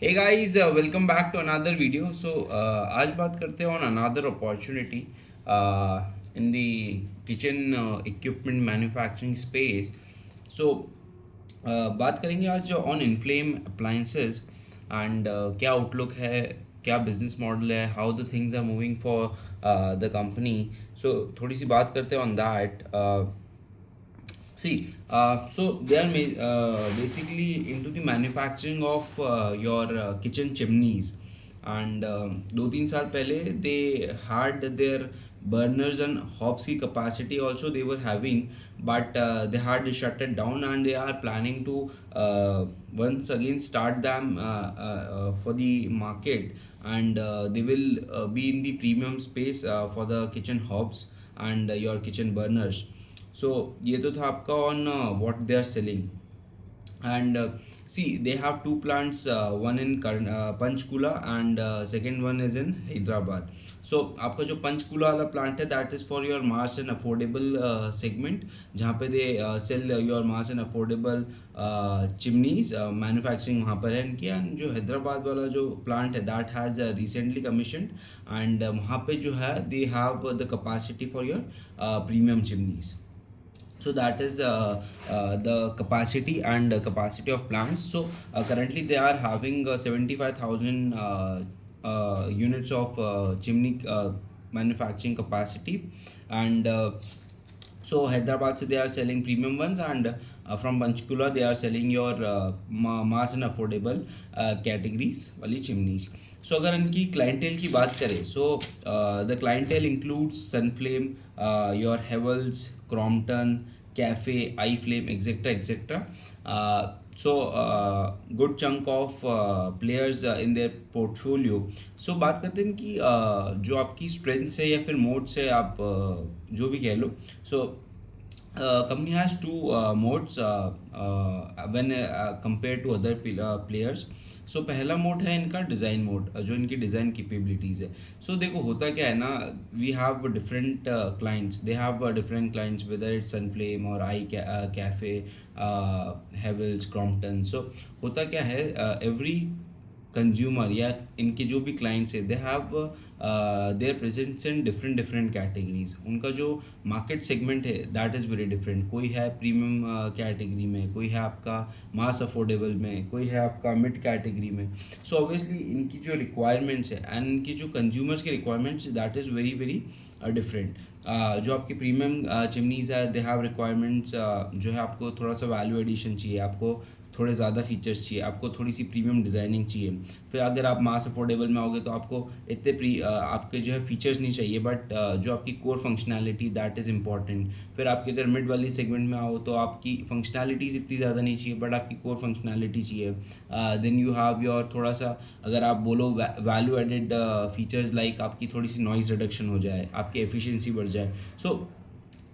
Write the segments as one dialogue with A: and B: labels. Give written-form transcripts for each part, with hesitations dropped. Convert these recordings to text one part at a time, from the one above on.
A: Hey guys, welcome back to another video. आज बात करते हैं on another opportunity in the kitchen equipment manufacturing space. So बात करेंगे आज on Inflame appliances and क्या आउटलुक है, क्या बिजनेस मॉडल है, how the things are moving for the company. So थोड़ी सी बात करते हैं on that. See, so they are basically into the manufacturing of your kitchen chimneys, and 2-3 साल पहले they had their burners and hobs की capacity also they were having, but they had shut it down and they are planning to once again start them for the market, and they will be in the premium space for the kitchen hobs and your kitchen burners. सो ये तो था आपका on what they are selling. And see, they have two plants, one in Panchkula and second one is in Hyderabad. So आपका जो पंचकुला वाला plant है that is for your mass and affordable segment, जहाँ पे they sell your mass and affordable chimneys. Manufacturing वहाँ पर है इनकी. एंड जो हैदराबाद वाला जो प्लांट है that has recently commissioned, and वहाँ पे जो है they have the capacity for your premium chimneys. So that is the capacity and capacity of plants. So currently they are having 75,000 units of chimney manufacturing capacity, and so Hyderabad se they are selling premium ones, and from Panchkula they are selling your mass and affordable categories वाली chimneys. So अगर इनकी clientele की बात करें, so the clientele includes Sunflame, your Havells, Crompton, Cafe, iFlame, etc., etc. Good chunk of players in their portfolio. So बात करते हैं कि जो आपकी strengths है या फिर modes है, आप जो भी कह लो. So company has two modes when compared to other players. सो पहला मोड है इनका डिज़ाइन मोड, जो इनकी डिज़ाइन कैपेबिलिटीज़ है. सो देखो होता क्या है ना, we have different clients, they have different clients whether it's Sunflame और आई कैफ़े, हेवल्स, क्रॉम्पटन. सो होता क्या है, एवरी कंज्यूमर या इनके जो भी क्लाइंट्स है they have their presents in different different categories. उनका जो मार्केट सेगमेंट है दैट इज़ वेरी डिफरेंट. कोई है प्रीमियम कैटेगरी में, कोई है आपका मास अफोर्डेबल में, कोई है आपका मिड कैटेगरी में. सो ऑब्वियसली इनकी जो रिक्वायरमेंट्स है एंड इनकी जो कंज्यूमर्स की requirements that is very very different. जो आपकी प्रीमियम चिमनीज़ है दे हैव रिक्वायरमेंट्स, जो है आपको थोड़ा सा वैल्यू एडिशन चाहिए, आपको थोड़े ज़्यादा फीचर्स चाहिए, आपको थोड़ी सी प्रीमियम डिज़ाइनिंग चाहिए. फिर अगर आप मास अफोर्डेबल में आओगे तो आपको इतने आपके जो है फीचर्स नहीं चाहिए, बट जो आपकी core functionality that is important. फिर आपके अगर मिड वाली सेगमेंट में आओ तो आपकी फंक्शनैलिटीज़ इतनी ज़्यादा नहीं चाहिए, बट आपकी कोर फंक्शनैलिटी चाहिए. देन यू हैव योर थोड़ा सा, अगर आप बोलो वैल्यू एडेड फीचर्स लाइक आपकी थोड़ी सी नॉइज़ रिडक्शन हो जाए, आपकी एफिशिएंसी बढ़ जाए. सो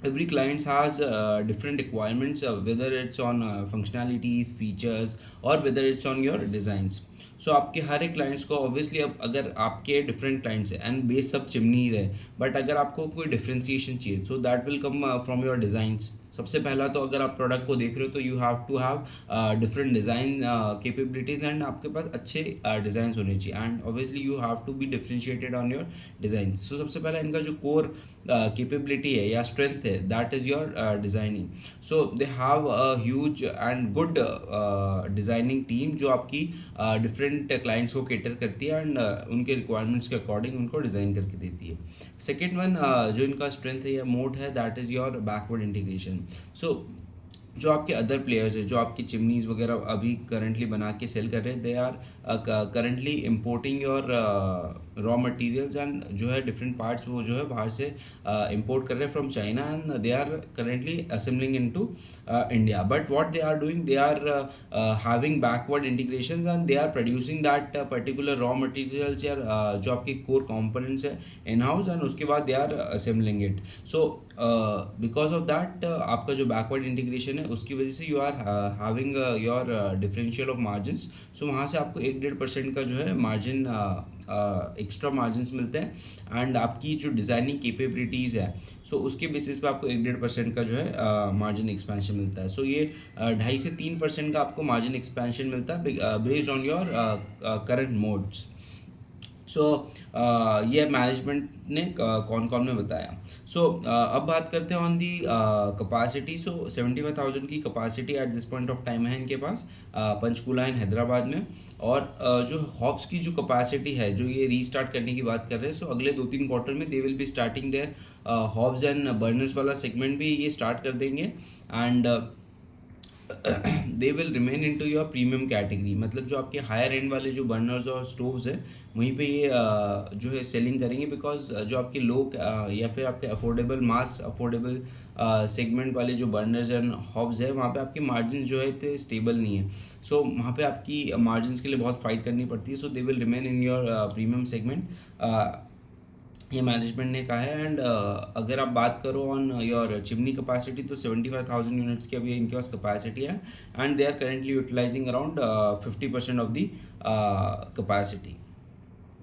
A: every client has different requirements, whether it's on functionalities, features, or whether it's on your designs. सो आपके हर एक क्लाइंट्स को ऑब्वियसली, अब अगर आपके डिफरेंट क्लाइंट्स हैं एंड बेस सब चिमनी ही रहे, बट अगर आपको कोई डिफ्रेंसिएशन चाहिए so that will come from your designs. सबसे पहला तो अगर आप प्रोडक्ट को देख रहे हो तो you have to have different design capabilities, and आपके पास अच्छे डिज़ाइन होने चाहिए, and obviously you have to be differentiated on your design. So सबसे पहला इनका जो कोर कैपेबिलिटी है या स्ट्रेंथ है that is your designing. So they have a huge and good designing team जो आपकी डिफरेंट क्लाइंट्स को केटर करती है एंड उनके रिक्वायरमेंट्स के अकॉर्डिंग उनको डिज़ाइन करके देती है. सेकेंड वन जो इनका स्ट्रेंथ है या मोड है that is your backward integration. So जो आपके अदर प्लेयर्स हैं, जो आपकी चिमनीज़ वगैरह अभी करंटली बना के सेल कर रहे हैं, they are currently importing your raw materials and जो है डिफरेंट पार्ट्स वो जो है बाहर से इम्पोर्ट कर रहे हैं from China, and they are currently assembling in to India. But what they are doing, they are having backward integration and they are producing that particular raw materials या जो आपके कोर कॉम्पोनेंट्स है in house, and उसके बाद they are assembling it. So because of that आपका जो backward integration है उसकी वजह से you are having your differential of margins. So वहाँ से आपको 1-1.5% का जो है मार्जिन एक्स्ट्रा मार्जिन्स मिलते हैं। एंड आपकी जो डिज़ाइनिंग कैपेबिलिटीज़ है सो उसके बेसिस पे आपको 1-1.5% का जो है मार्जिन एक्सपेंशन मिलता है। सो ये 2.5 से 3% का आपको मार्जिन एक्सपेंशन मिलता है based on your current modes. So ये मैनेजमेंट ने कौन कौन में बताया। सो अब बात करते हैं ऑन दी कैपेसिटी। सो 75,000 की capacity eight this point of time है इनके पास पंचकूला एंड हैदराबाद में। और जो हॉब्स की जो कैपेसिटी है जो ये रीस्टार्ट करने की बात कर रहे हैं, सो अगले 2-3 क्वार्टर में they will be starting their hobs and burners वाला सेगमेंट भी ये स्टार्ट कर देंगे। And they will remain in to your premium category, मतलब जो आपके हायर एंड वाले जो बर्नर्स और स्टोव्स है वहीं पे ये जो है सेलिंग करेंगे। बिकॉज जो आपके लो या फिर आपके अफोर्डेबल मास अफोर्डेबल सेगमेंट वाले जो बर्नर्स एंड हॉब्स है वहाँ पे आपके मार्जिन जो है इतने स्टेबल नहीं है। सो वहाँ पे आपकी मार्जिन के लिए बहुत फाइट करनी पड़ती है। So they will remain in your premium segment, ये मैनेजमेंट ने कहा है। एंड अगर आप बात करो ऑन योर चिमनी कैपेसिटी तो 75,000 यूनिट्स की अभी इनके पास कैपेसिटी है। And they are currently utilising around 50% of the capacity.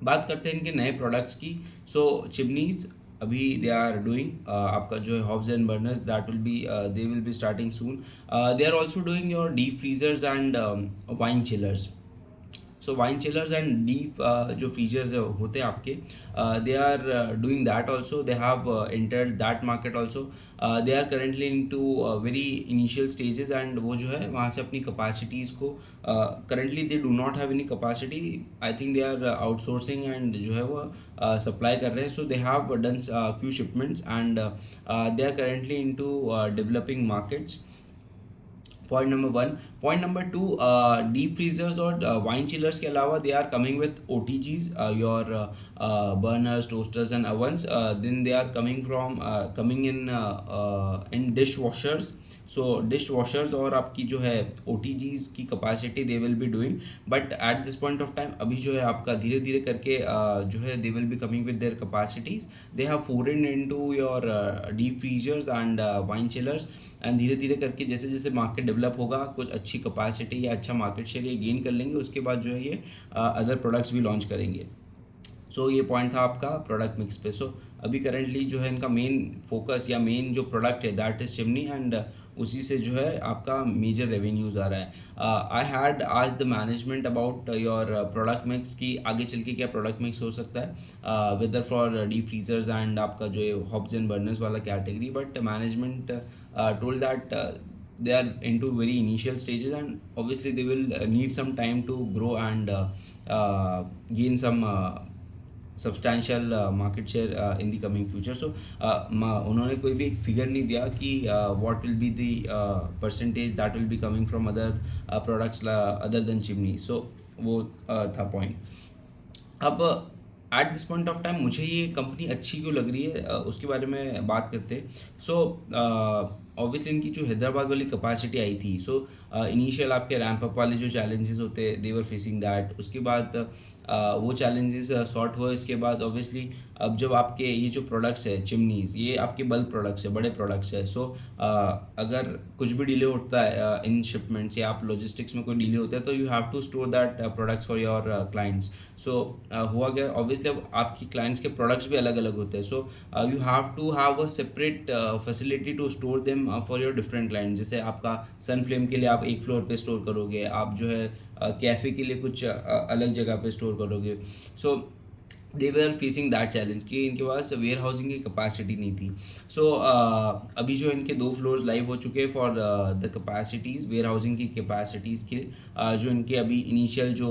A: बात करते हैं इनके नए प्रोडक्ट्स की। सो चिमनीज अभी दे आर डूइंग आपका जो है hobs and burners that will be they will be starting soon. They are also doing your deep freezers and wine chillers. So wine chillers and deep जो फीचर्स होते हैं आपके they are doing that also, they have entered that market also. They are currently in to very initial stages and वो जो है वहाँ से अपनी कैपेसिटीज़ को currently they do not have any capacity. I think they are outsourcing and जो है वो सप्लाई कर रहे हैं। So they have done few shipments and they are currently in two developing markets. Point number 1। Point number 2, deep freezers और wine chillers के अलावा they are coming with OTGs, your burners toasters and ovens। Then they are coming in dish washers. So dish washers और आपकी जो है OTGs की capacity they will be doing. But at this point of time अभी जो है आपका धीरे धीरे करके जो है दे will be coming with their capacities. They have foreign into your deep freezers and wine chillers. And धीरे धीरे करके जैसे जैसे मार्केट डेवलप होगा कुछ अच्छी कैपेसिटी या अच्छा मार्केट शेयर ये गेन कर लेंगे, उसके बाद जो है ये अदर प्रोडक्ट्स भी लॉन्च करेंगे। सो ये पॉइंट था आपका प्रोडक्ट मिक्स पे। सो अभी करेंटली जो है इनका मेन फोकस या मेन जो प्रोडक्ट है दैट इज चिमनी एंड उसी से जो है आपका मेजर रेवेन्यूज़ आ रहा है। आई हैड आज the management about your product mix की आगे चल के क्या प्रोडक्ट मिक्स हो सकता है whether for deep freezers and आपका जो है हॉब्स एंड बर्नर्स वाला category. But management told that they are into very initial stages and obviously they will need some time to grow and gain some substantial market share in the coming future. So उन्होंने कोई भी एक figure नहीं दिया कि what will be the percentage that will be coming from other products other than chimney. So वो था point. अब eight this point of time मुझे ये कंपनी अच्छी क्यों लग रही है उसके बारे में बात करते हैं। सो ऑब्वियसली इनकी जो हैदराबाद वाली कैपेसिटी आई थी, सो इनिशियल आपके रैंप अप वाले जो चैलेंजेस होते हैं दे वर फेसिंग दैट। उसके बाद वो चैलेंजेस सॉर्ट हुए। इसके बाद ऑब्वियसली अब जब आपके ये जो प्रोडक्ट्स है चिमनीज़ ये आपके बल्क प्रोडक्ट्स है, बड़े प्रोडक्ट्स है। सो अगर कुछ भी डिले होता है इन शिपमेंट्स या आप लॉजिस्टिक्स में कोई डिले होता है तो you have to store that products for your clients. So हुआ क्या, ऑब्वियसली अब आपकी क्लाइंट्स के प्रोडक्ट्स भी अलग अलग होते हैं। So you have to have a separate facility to store them for your different client. जैसे आपका सनफ्लेम के लिए आप एक फ्लोर पे स्टोर करोगे, आप जो है कैफ़े के लिए कुछ अलग जगह पे स्टोर करोगे। सो दे वर फेसिंग दैट चैलेंज कि इनके पास वेयर हाउसिंग की कैपेसिटी नहीं थी। सो अभी जो इनके 2 फ्लोर्स लाइव हो चुके हैं for the capacities warehousing की कैपेसिटीज़ के जो इनके अभी इनिशियल जो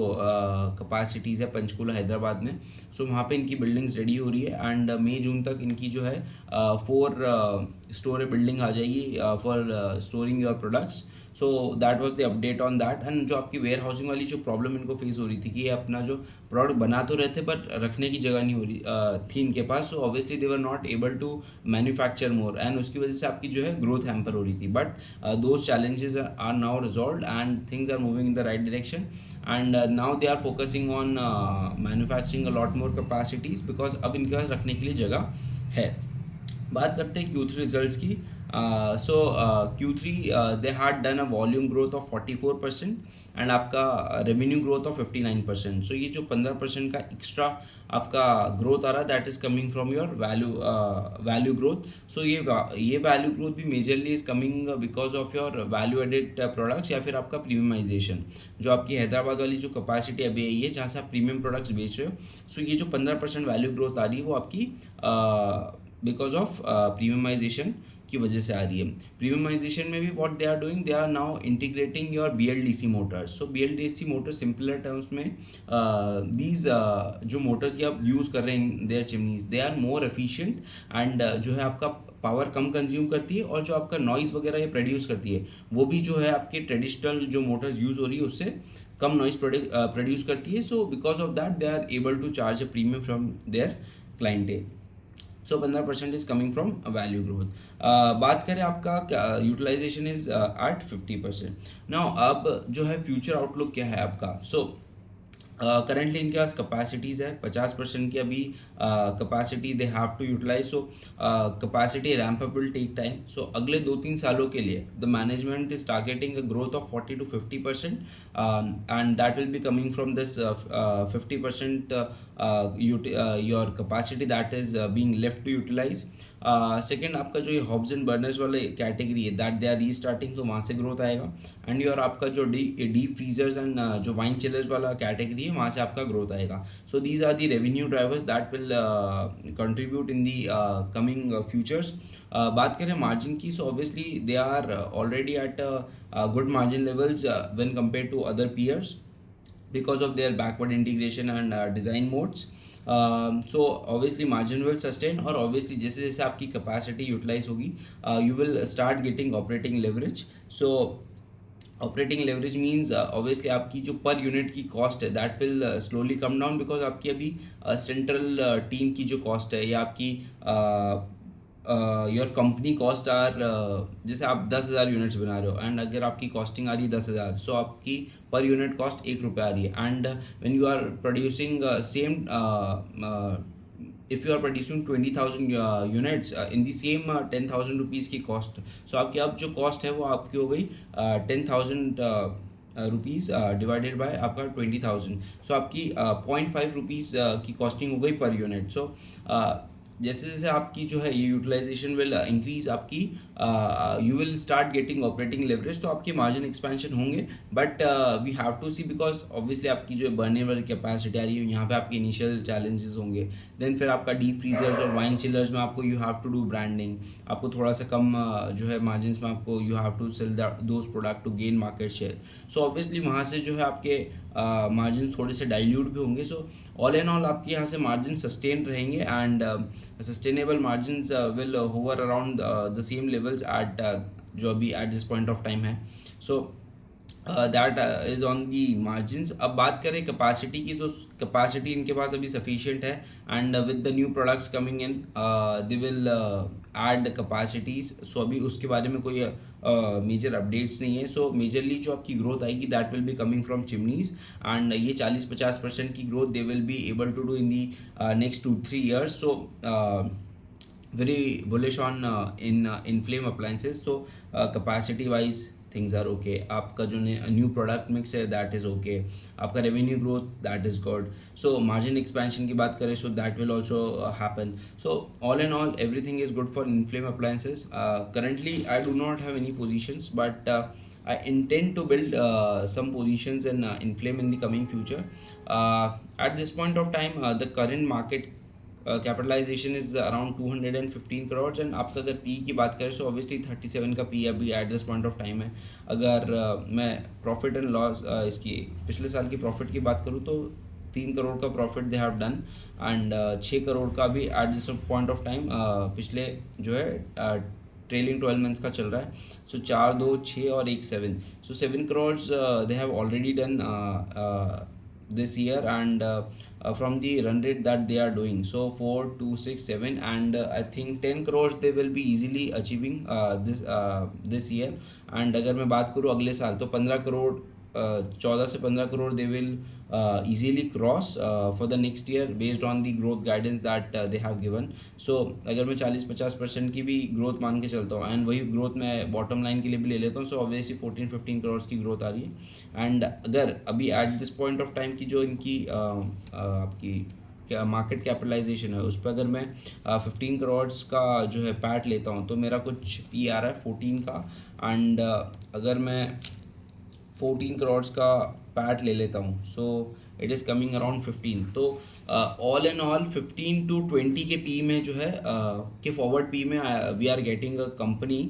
A: कैपेसिटीज़ है पंचकूला हैदराबाद में। सो वहाँ पे इनकी बिल्डिंग्स रेडी हो रही है एंड मई जून तक इनकी जो है 4 स्टोरी बिल्डिंग आ जाएगी for storing your products. So that was the update on that. And जो आपकी वेयर हाउसिंग वाली जो प्रॉब्लम इनको फेस हो रही थी कि ये अपना जो प्रोडक्ट बना तो रहे थे पर रखने की जगह नहीं हो रही थी इनके पास। So obviously they were not able to manufacture more and उसकी वजह से आपकी जो है ग्रोथ हैम्पर हो रही थी। But those challenges are now resolve and things are moving in the right direction and now they are focusing on manufacturing a lot more capacities because अब इनके पास रखने के लिए जगह है। बात करते हैं Q3 रिजल्ट्स की। सो Q3 they had done a volume growth of 44% and आपका रेवेन्यू ग्रोथ ऑफ 59%। सो ये जो 15% का एक्स्ट्रा आपका ग्रोथ आ रहा है that is coming from your value growth. So ये वैल्यू ग्रोथ भी majorly is coming because of your value added products या फिर आपका प्रीमियमाइजेशन। जो आपकी हैदराबाद वाली जो कैपेसिटी अभी आई है जहाँ से आप प्रीमियम प्रोडक्ट्स बेच रहे हो, सो ये जो 15% वैल्यू ग्रोथ आ रही है वो आपकी बिकॉज ऑफ प्रीमियमाइजेशन की वजह से आ रही है। प्रीमियमाइजेशन में भी what they are doing, they are now integrating your BLDC motors. So BLDC motor simpler terms में दीज जो मोटर्स की आप यूज़ कर रहे हैं their chimneys, they are more efficient and जो है आपका पावर कम कंज्यूम करती है और जो आपका नॉइज़ वगैरह ये प्रोड्यूस करती है वो भी जो है आपके ट्रेडिशनल जो मोटर्स यूज़ हो रही है उससे कम नॉइज़ प्रोड्यूस करती है। So because of that they are able to charge a premium from their clientele. So 15% is coming from value growth. बात करें आपका यूटिलाइजेशन इज एट 50%। नाउ अब जो है फ्यूचर आउटलुक क्या है आपका। सो करेंटली इनके पास कैपेसिटीज़ है 50% की अभी capacity they have to utilize. So capacity ramp up will take time. So अगले 2-3 सालों के लिए the management is targeting a growth of 40-50% and that will be coming from this 50% your capacity that is being left to utilize. Second आपका जो ये hobs and burners वाले category है that they are restarting, तो वहाँ से growth आएगा। And your आपका जो डीप फ्रीजर्स एंड जो वाइन चिलर्स वाला कैटेगरी है वहाँ से आपका ग्रोथ आएगा। So these are the revenue drivers that will contribute in the coming futures. बात करें मार्जिन की, so obviously they are already at good margin levels when compare to other peers because of their backward integration and design modes. So obviously margin will sustain और obviously जैसे जैसे आपकी capacity utilize होगी you will start getting operating leverage. So operating leverage means obviously आपकी जो per unit की cost है that will slowly come down because आपकी अभी central team की जो cost है या आपकी योर कंपनी कॉस्ट आर जैसे आप 10,000 यूनिट्स बना रहे हो एंड अगर आपकी कॉस्टिंग आ रही है 10,000, सो आपकी पर यूनिट कॉस्ट 1 रुपये आ रही है। And when you are producing same if you are producing 20,000 units in the same 10,000 rupees की कॉस्ट, सो आपकी अब जो कॉस्ट है वो आपकी हो गई 10,000 रुपीज़ डिवाइडेड बाय आपका 20,000। सो आपकी 0.5 रुपीज़ की कॉस्टिंग हो गई पर यूनिट। सो जैसे जैसे आपकी जो है ये यूटिलाइजेशन विल इंक्रीज, आपकी you will start getting operating leverage, तो आपके मार्जिन एक्सपेंशन होंगे। But we have to see because obviously आपकी जो बर्निंग वाली कैपेसिटी आ रही है यहाँ पे आपके इनिशियल चैलेंजेस होंगे। देन फिर आपका डीप फ्रीजर्स और वाइन चिलर्स में आपको you have to do branding, आपको थोड़ा सा कम जो है मार्जिन में आपको you have to sell those product to gain market share. So obviously वहाँ से जो है आपके मार्जिन थोड़े से डाइल्यूट भी होंगे। सो ऑल एंड ऑल आपके यहाँ से मार्जिन सस्टेन रहेंगे and sustainable margin will hover around the same levels at जो अभी at this point of time है। So that is on the margin. अब बात करें कैपेसिटी की, तो कैपेसिटी इनके पास अभी सफिशिएंट है and with the new products coming in they will add capacities. So अभी उसके बारे में कोई मेजर अपडेट्स नहीं है। सो मेजरली जो आपकी ग्रोथ आएगी that will be coming from chimneys and ये 40-50% की growth they will be able to do in the next 2-3 years. So very bullish on in flame appliances. So capacity wise things are okay. आपका जो new product mix है that is okay, आपका revenue growth that is good. So margin expansion की बात करें so that will also happen. So all and all everything is good for in flame appliances. Currently I do not have any positions but I intend to build some positions in flame in the coming future. At this point of time, the current market capitalization is around 215 crores and आपका अगर P की बात करें so obviously 37 का P अभी at this point of time है। अगर मैं प्रॉफिट एंड लॉस इसकी पिछले साल की प्रॉफिट की बात करूँ तो 3 करोड़ का profit they have done and 6 crore का भी eight this point of time पिछले जो है ट्रेलिंग 12 मंथ्स का चल रहा है। सो 4, 2, 6 और 1, 7, सो 7 crores they have already done this year and from the run rate that they are doing, so 4, 2, 6, 7 and I think 10 crores they will be easily achieving this year. and अगर मैं बात करूँ अगले साल तो 15 करोड़ 14 से 15 crore they will easily cross for the next year based on the growth guidance that they have given. So अगर मैं 40-50% की भी ग्रोथ मान के चलता हूँ एंड वही ग्रोथ मैं बॉटम लाइन के लिए भी ले लेता हूँ, सो ऑब्वियसली 14-15 करोड़ की ग्रोथ आ रही है. एंड अगर अभी at this point of time की जो इनकी आपकी क्या मार्केट कैपिटलाइजेशन है उस पर अगर मैं 15 करोड़ का जो है पैट लेता हूँ तो मेरा कुछ पी आ रहा है 14 का. एंड अगर मैं 14 करोड़ का पैट ले लेता हूँ so it is coming around 15. तो ऑल एंड ऑल 15 to 20 के पी में जो है के फॉरवर्ड पी में we are getting a company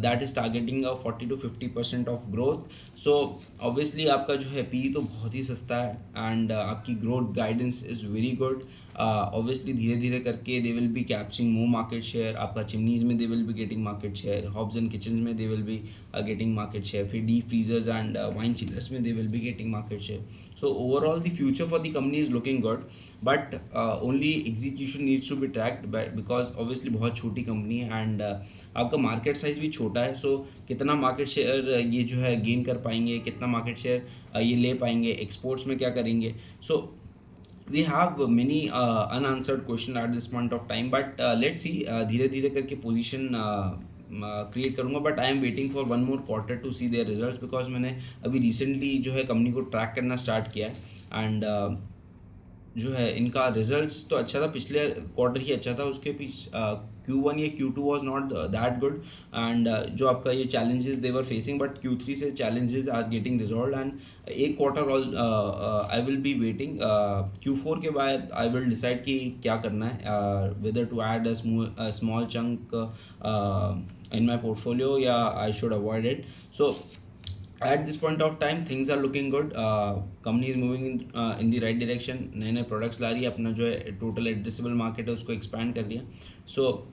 A: that is targeting 40-50% of growth. So obviously आपका जो है पी तो बहुत ही सस्ता है एंड आपकी growth guidance is very good. Obviously धीरे धीरे करके they will be capturing more market share. आपका चिमनीज में they will be getting market share, hobs and kitchen में they will be getting market share, फिर deep freezers and wine chillers में they will be getting market share. So overall the future for the company is looking good, but only execution needs to be tracked because obviously बहुत छोटी company है and आपका market size भी छोटा है. सो कितना market share ये जो है गेन कर पाएंगे, कितना मार्केट शेयर ये ले पाएंगे, एक्सपोर्ट्स में क्या करेंगे. सो we have many unanswered question at this point of time, but let's see. धीरे धीरे करके पोजीशन क्रिएट करूँगा, but I am waiting for one more quarter to see their result because मैंने अभी रिसेंटली जो है कंपनी को ट्रैक करना स्टार्ट किया है एंड जो है इनका रिजल्ट्स तो अच्छा था, पिछले क्वार्टर ही अच्छा था, उसके पीछे Q1 या Q2 was not that good and जो आपका ये challenges they were facing, but Q3 से challenges are getting resolve and एक quarter all I will be waiting. Q4 के बाद आई विल डिसाइड कि क्या करना है, whether to add a small chunk in my portfolio, yeah, I should avoid it. So at this point of time things are looking good. Company is moving in the right direction. नए नए products ला रही है, अपना जो है total addressable market है उसको expand कर रही है. सो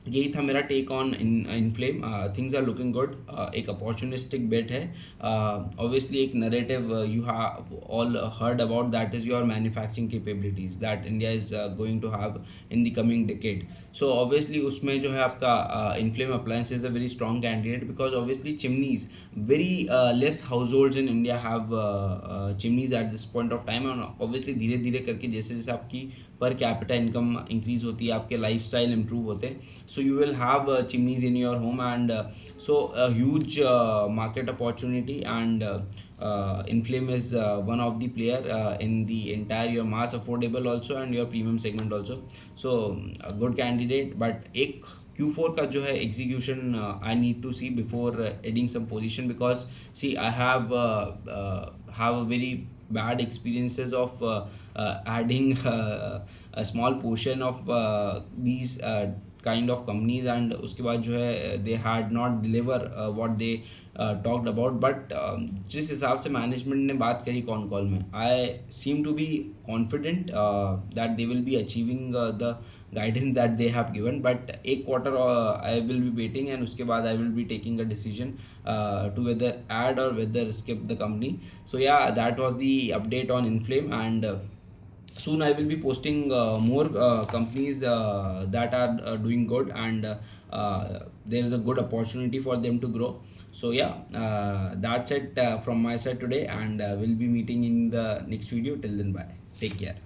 A: यही था मेरा take on Inflame. Things are looking good. एक अपॉर्चुनिस्टिक बेट है. ऑब्वियसली एक narrative you have all heard about, that is your manufacturing capabilities that India is going to have in the coming decade. So obviously उसमें जो है आपका Inflame appliance is a very strong candidate because obviously chimneys very less households in India have chimneys at this point of time. And obviously धीरे धीरे करके जैसे जैसे आपकी पर कैपिटा इनकम इंक्रीज होती है, आपके लाइफ स्टाइल इम्प्रूव होते हैं, so you will have chimneys in your home and so a huge market opportunity and Inflame is one of the player in the entire your mass affordable also and your premium segment also. So a good candidate, but एक Q4 का जो है execution I need to see before adding some position because see I have a very bad experiences of adding a small portion of these kind of companies and उसके बाद जो है they had not deliver what they talked about. But जिस हिसाब से management ने बात करी कॉन कॉल में, I seem to be confident that they will be achieving the guidance that they have given. But एक quarter I will be waiting and उसके बाद I will be taking a decision to whether add or whether skip the company. So yeah, that was the update on Inflame and soon I will be posting more companies that are doing good and there is a good opportunity for them to grow. So yeah, that's it from my side today and we'll be meeting in the next video. Till then, bye, take care.